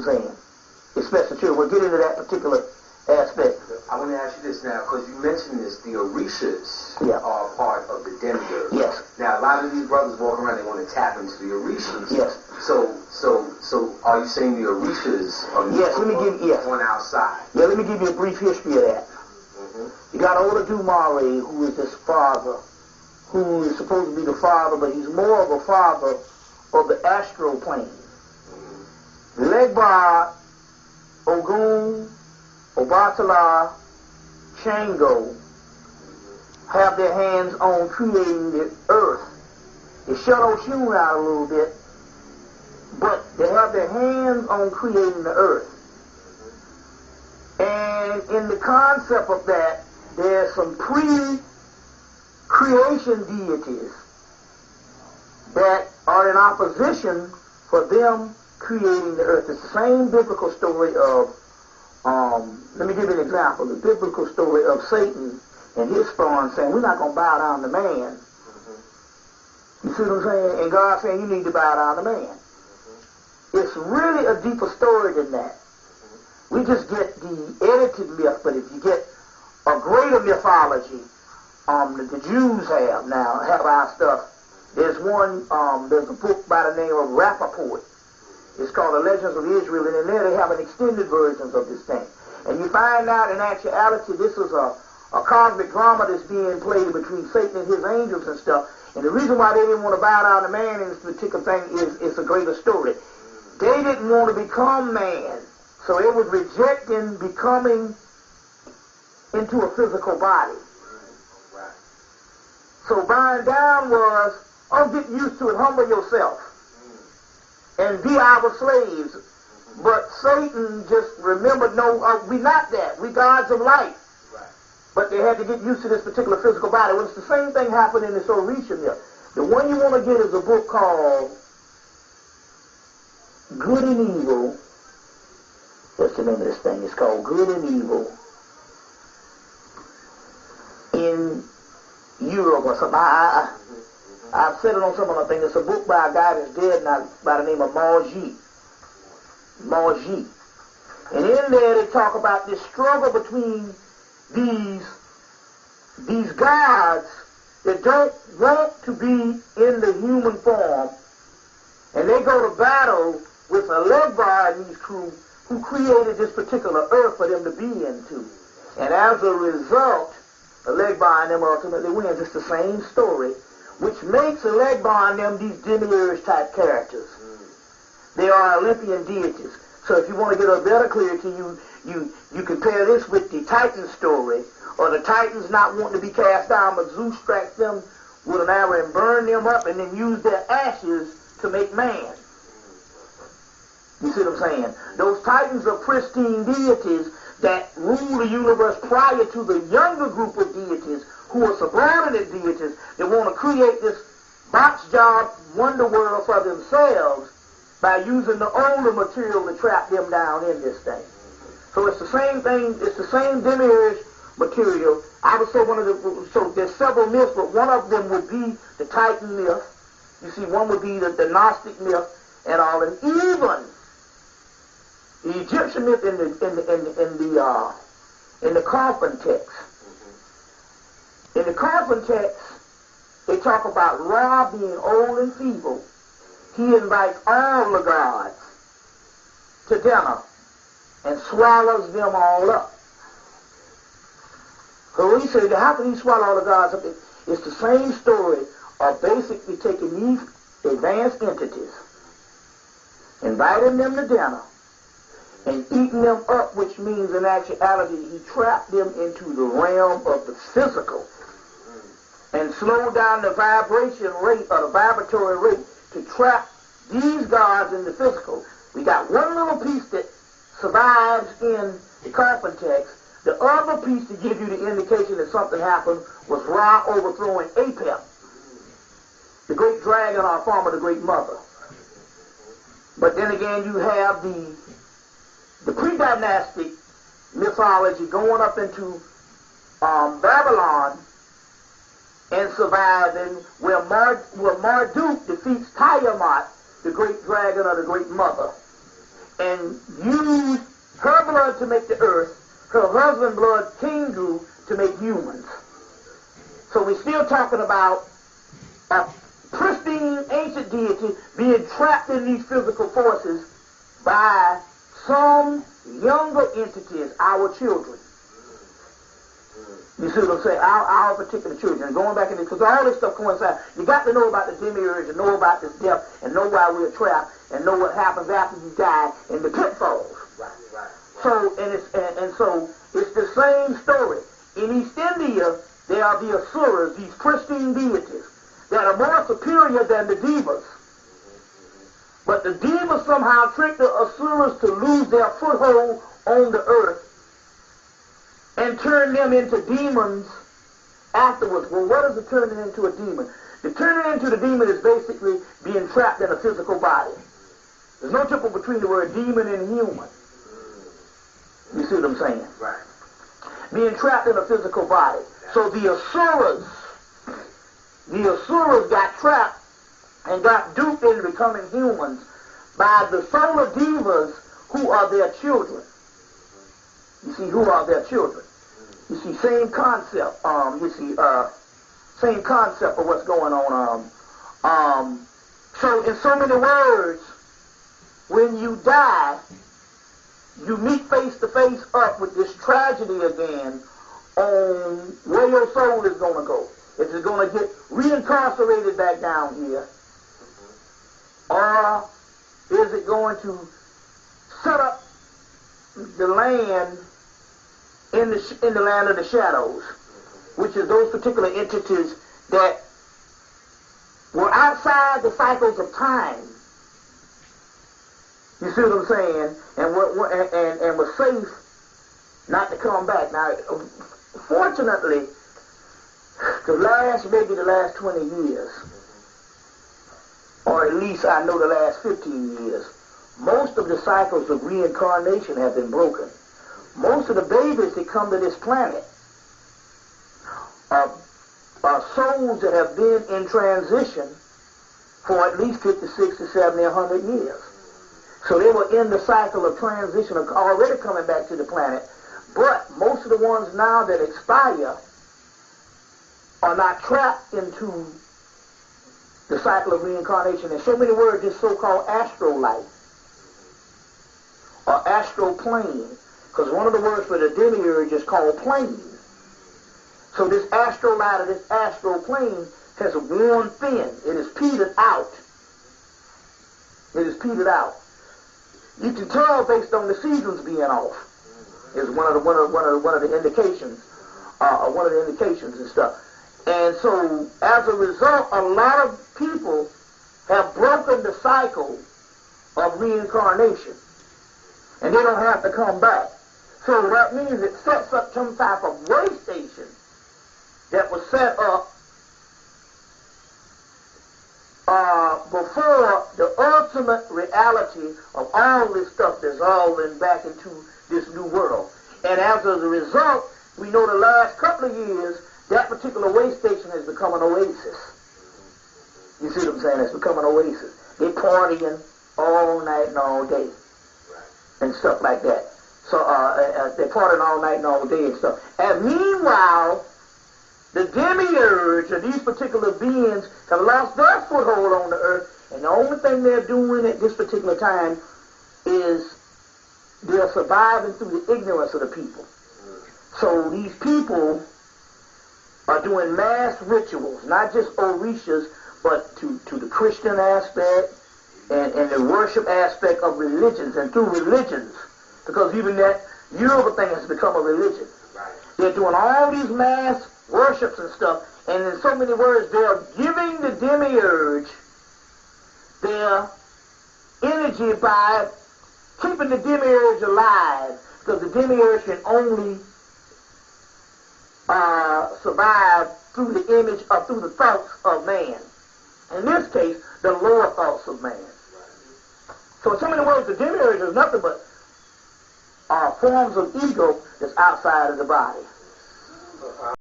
saying, especially children. We'll get into that particular aspect. I want to ask you this now, because you mentioned this, the Orishas Yeah. are part of the demiurge. Yes. Now, a lot of these brothers walk around, they want to tap into the Orishas. Yes. So are you saying the Orishas are Yes, let me give yes. on our side? Yeah, let me give you a brief history of that. You got Olodumare, who is this father, who is supposed to be the father, but he's more of a father of the astral plane. Legba, Ogun, Obatala, Shango have their hands on creating the earth. They shut Oshun out a little bit, but they have their hands on creating the earth. And in the concept of that, there's some pre-creation deities that are in opposition for them creating the earth. It's the same biblical story of, let me give you an example, the biblical story of Satan and his spawn saying, we're not going to bow down to man. You see what I'm saying? And God saying, you need to bow down to man. It's really a deeper story than that. We just get the edited myth, but if you get a greater mythology that the Jews have our stuff. There's a book by the name of Rappaport. It's called The Legends of Israel, and in there they have an extended versions of this thing. And you find out in actuality this is a cosmic drama that's being played between Satan and his angels and stuff. And the reason why they didn't want to bow down to man in this particular thing is it's a greater story. They didn't want to become man. So it was rejecting becoming into a physical body. So bowing down was, get used to it, humble yourself, and be our slaves. But Satan just remembered, no, we're not that. We gods of light. But they had to get used to this particular physical body. Well, it's the same thing happened in this Orisha myth. The one you want to get is a book called Good and Evil. What's the name of this thing? It's called Good and Evil in Europe or something. I've said it on some of my things. It's a book by a guy that's dead now by the name of Margie. And in there they talk about this struggle between these gods that don't want to be in the human form, and they go to battle with a Legbar and these crew who created this particular earth for them to be into. And as a result, the Legbar and them ultimately wins. It's the same story, which makes the Legbar and them these demiurge type characters. They are Olympian deities. So if you want to get a better clarity, you compare this with the Titan story, or the Titans not wanting to be cast down, but Zeus strikes them with an arrow and burn them up and then use their ashes to make man. You see what I'm saying? Those Titans are pristine deities that rule the universe prior to the younger group of deities who are subordinate deities that want to create this box job wonder world for themselves by using the older material to trap them down in this thing. So it's the same thing, it's the same demiurge material. I would say so there's several myths, but one of them would be the Titan myth. You see, one would be the Gnostic myth and all, and even the Egyptian myth in the coffin text. In the coffin text, they talk about Ra being old and feeble. He invites all the gods to dinner and swallows them all up. So we say, how can he swallow all the gods up? It's the same story of basically taking these advanced entities, inviting them to dinner, and eating them up, which means in actuality he trapped them into the realm of the physical and slowed down the vibration rate or the vibratory rate to trap these gods in the physical. We got one little piece that survives in the coffin text. The other piece to give you the indication that something happened was Ra overthrowing Apep, the great dragon, our form of the great mother. But then again, you have the pre-dynastic mythology going up into Babylon and surviving, where Marduk defeats Tiamat, the great dragon or the great mother. and used her blood to make the earth, her husband's blood came through to make humans. So we're still talking about a pristine ancient deity being trapped in these physical forces by some younger entities, our children. You see what I'm saying? Our particular children. Going back in this, because all this stuff coincides. You got to know about the demiurge and know about this death and know why we're trapped and know what happens after you die in the pitfalls. Right. So so it's the same story. In East India, there are the asuras, these pristine deities that are more superior than the devas. But the devas somehow trick the asuras to lose their foothold on the earth and turn them into demons afterwards. Well, what is it turning into a demon? The turning into the demon is basically being trapped in a physical body. There's no difference between the word demon and human. You see what I'm saying? Right. Being trapped in a physical body. So the asuras got trapped and got duped into becoming humans by the solar devas who are their children. You see, who are their children? You see, same concept. Same concept of what's going on. So in so many words, when you die, you meet face to face up with this tragedy again on where your soul is going to go. Is it going to get reincarcerated back down here? Or is it going to set up the land in the land of the shadows, which is those particular entities that were outside the cycles of time? You see what I'm saying? And were safe not to come back. Now, fortunately, maybe the last 20 years, or at least I know the last 15 years, most of the cycles of reincarnation have been broken. Most of the babies that come to this planet are souls that have been in transition for at least 50, 60, 70, 100 years. So they were in the cycle of transition, already coming back to the planet. But most of the ones now that expire are not trapped into the cycle of reincarnation. In so many words, this so-called astral life or astral plane, because one of the words for the demiurge is called plane. So this astral light or this astral plane has worn thin. It is petered out. It is petered out. You can tell based on the seasons being off. Is one of the indications. One of the indications and stuff. And so, as a result, a lot of people have broken the cycle of reincarnation. And they don't have to come back. So that means it sets up some type of way station that was set up before the ultimate reality of all this stuff dissolving back into this new world. And as a result, we know the last couple of years, that particular way station has become an oasis. You see what I'm saying? It's become an oasis. They're partying all night and all day and stuff like that. So they're partying all night and all day and stuff. And meanwhile, the demiurge of these particular beings have lost their foothold on the earth, and the only thing they're doing at this particular time is they're surviving through the ignorance of the people. So these people are doing mass rituals, not just orishas, but to the Christian aspect and the worship aspect of religions and through religions, because even that Yoruba thing has become a religion. They're doing all these mass worships and stuff, and in so many words, they're giving the demiurge their energy by keeping the demiurge alive, because the demiurge can only survive through the image or through the thoughts of man. In this case, the lower thoughts of man. So in so many words, the demiurge is nothing but forms of ego that's outside of the body.